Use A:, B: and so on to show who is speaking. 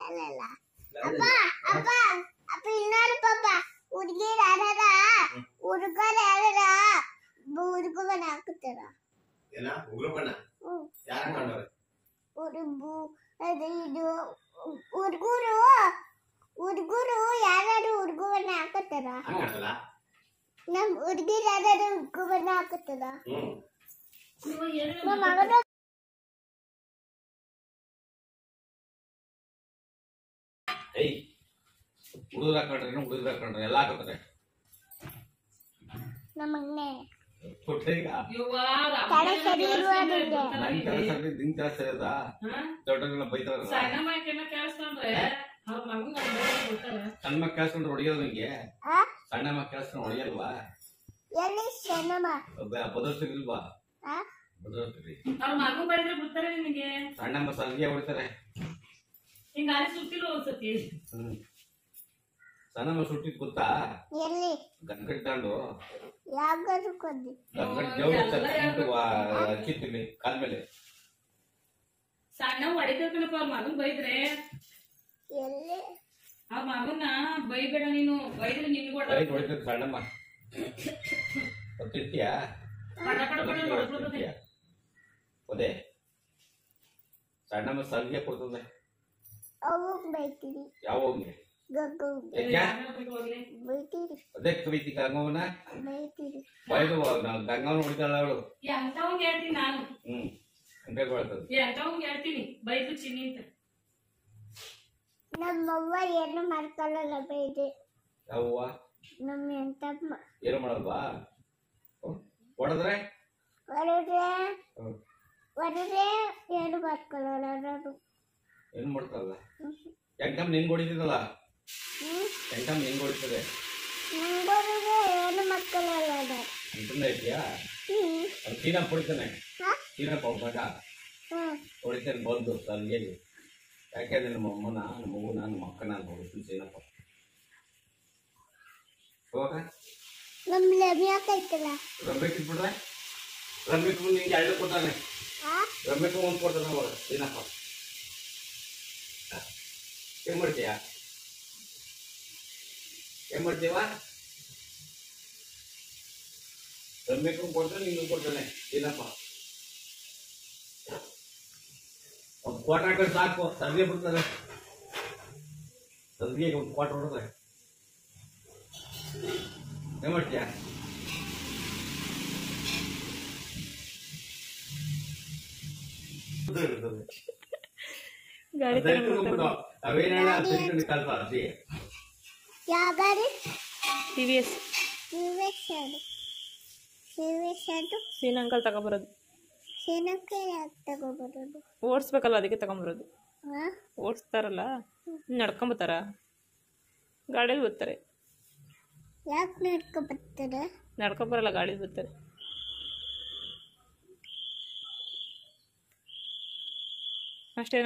A: ಅಲ್ಲಲ್ಲ ಅಪ್ಪ ಅಪ್ಪ ಅಪ್ಪ ಇನ್ನೊಂದು ಪಾಪ ಹುಡುಗಿ ಯಾರಾರ ಹುಡುಗರು ಯಾರಾರ ಹುಡುಗನ ಹಾಕುತ್ತಾರ
B: ಏನ ಉಗ್ರಪ್ಪಣ್ಣ ಯಾರ ಮಾಡೋರು
A: ಹುಡುಗು ಅದು ಇದು ಹುಡುಗರು ಹುಡುಗರು ಯಾರಾರು ಹುಡುಗನ ಹಾಕುತ್ತಾರ ನಮ್ಮ ಹುಡುಗಿ ಯಾರಾರು ಹುಡುಗನ ಹಾಕುತ್ತಾರ ನಮ್ಮ ಮಗನ
C: ಏಯ್ ಹುಡುಗರು ಹಾಕೊಂಡ್ರೆ ಎಲ್ಲ ಹಾಕೋತಾರೆ
A: ನಮ್ಮ ಮಗನೇ
C: ಕೊಟ್ಟೀಗ
A: ತಲೆ ಸರಿ ಇಲ್ವಾ
C: ನನ್ ಕೆಲಸ ನಿನ್ ಕೆಲಸ ಇರೋದಾ ದೊಡ್ಡವ್ರನ್ನ ಬೈತಾರ ಸಣ್ಣ ಮಕ್ಕ ಕೇಳಿಸ್ಕೊಂಡ್ರೆ ಹೊಡಿಯೋದು ನಿಂಗೆ ಸಣ್ಣ ಮಕ್ಕ ಕೇಳಿಸ್ಕೊಂಡು ಹೊಡಿಯಲ್ವಾ
A: ಎಲ್ಲಿ ಸಣ್ಣಮ್ಮ
C: ಬದರ್ಸಿಲ್ವಾ ಬದರ್ಸ್ರಿ ಸಣ್ಣ ಮಕ್ಕ ಸಂಜೆ ಹೊಡಿತಾರೆ ಸಣ್ಣ ಮಕ್ಕ ಸುಟ್ಟಿದ್ ಗೊತ್ತಾ
A: ಎಲ್ಲಿ
C: ಗಂಗಟ್ ತಗೊಂಡು
A: ಯಾವಾಗಾದ್ರೂ ಕೊಂದಿ
C: ಗಂಗಟ್ ಜೋಡಿ ಹಚ್ಚಿರ್ತೀವಿ ಕಾಲ್ ಮೇಲೆ
D: ಸಣ್ಣ ಹೊಡಿತಕ್ಕನಪ್ಪ ಅವ್ರ ಮಗನ್ ಬೈದ್ರೆ
A: ಎಲ್ಲಿ
D: ಆ ಮಗನ್ನ ಬೈಬೇಡ ನೀನು ಬೈದ್ರೆ ನಿನ್ಗೂ
C: ಹೊಡಿತದ ಸಣ್ಣಮ್ಮ ಗೊತ್ತಿರ್ತೀಯಾ ಅದೇ ಸಣ್ಣಮ್ಮ ಸಂಜೆ ಕೊಡ್ತದೆ
A: ಅವಾಗ ಬೈತೀರಿ
C: ಯಾವಾಗ
A: ಬೈತೀರಿ
C: ಅದೇ ಕವಿತಿ ಗಂಗವನ
A: ಬೈತೀರಿ
C: ಬೈದು ಗಂಗವನ ಹೊಡಿತಾಳ ಅವಳು
D: ಎಂತವಂಗ ಹೇಳ್ತೀನಿ ನಾನು
C: ಹಂಗೆ ಬರ್ತದೆ
D: ಎಂತವಂಗ ಹೇಳ್ತೀನಿ ಬೈದು ಚಿನ್ನಿ ಅಂತ
A: ನಮ್ಮವ್ವ ಏನು ಮಾಡ್ಕೊಳ್ಳಲ್ಲ ಬೈದೆ
C: ಯಾವವ್ವ
A: ನಮ್ಮ ಎಂತಮ್ಮ
C: ಏನು ಮಾಡಲ್ವಾ ಹೊಡೆದ್ರೆ
A: ಹೊರದ್ರೆ ಏನು ಮಾಡ್ಕೊಳ್ಳಲ್ಲ ನಾನು
C: ಏನು ಮಾಡ್ತಾರಲ್ಲ ಹೆಂಗಮ್ಮ ನಿಂಗೆ ಹೊಡಿತಿದ್ದಲ್ಲ ಹೆಂಗಮ್ಮ ನಿಂಗೆ ಹೊಡಿತದೆ
A: ನಂಗೊರಗೆ ಏನು ಮಾಡ್ಕೊಳ್ಳಲ್ಲ ನಾನು
C: ಅಂತಂದ ಇದೆಯಾ ಅದು ಸೀನಪ್ಪ ಹೊಡಿತಾನೆ ಸೀನಪ್ಪ ಮಗ ಹೊಡಿತಾನೆ ಬಂದು ನನಗೆ ಯಾಕೆಂದ್ರೆ ನಮ್ಮ ಅಮ್ಮನ ನಮ್ಮ ಮಗುನ ನಮ್ಮ ಅಕ್ಕನ ಅಂತ ಹೊಡಿತೀನಿ ಸೀನಪ್ಪ ಹೋಗ
A: ನಮ್ಮ ಲೆಮ್ಯಾಕೈತಲ್ಲ
C: ರಮ್ಯಕ್ಕೆ ಬಿಡ್ರೆ ರಮ್ಯಕ್ಕೆ ನಿಂಗೆ ಎರಡು ಕೊಟ್ಟಾನೆ ರಮ್ಯಕ್ಕೆ ಒಂದು ಕೊಡ್ತಾನೆ ಅವಾಗ ಸೀನಪ್ಪ ಏನ್ ಮಾಡ್ತೀಯ ಏನ್ ಮಾಡ್ತೀವ ರಮ್ಯಕ್ಕೂ ಕೊಡ್ತಾನೆ ನಿಂಗೂ ಕೊಡ್ತಾನೆ ಏನಪ್ಪ ಒಂದು ಕೋಟ ಹಾಕಿದ್ರೆ ಸಾಕು ಸಂದಿಗೆ ಬಿಡ್ತಾರೆ ಸಂದಿಗೆ ಒಂದು ಕೋಟ ಹೊಡೆದ್ರೆ ಏನ್ ಮಾಡ್ತೀಯ
A: ಯಾವ ಗಾಡಿ
D: TVS ಸೀನ್ ಅಂಕಲ್ ತಗೊಬರೋದು
A: ಸೀನಕ್ಕೆ ಯಾಕೆ ತಗೋಬರೋದು
D: ಓಡಿಸ್ಬೇಕಲ್ಲ ಅದಕ್ಕೆ ತಗೊಂಬರೋದು ಓಡಿಸ್ತಾರಲ್ಲ ನಡ್ಕೊಂಬತ್ತಾರ ಗಾಡಿಯಲ್ಲಿ ಬರ್ತಾರೆ
A: ಯಾಕೆ ನಡ್ಕೊಬರ್ತಾರೆ
D: ನಡ್ಕೊಂಬರಲ್ಲ ಗಾಡಿಯಲ್ಲಿ ಬರ್ತಾರೆ ಅಷ್ಟೇ.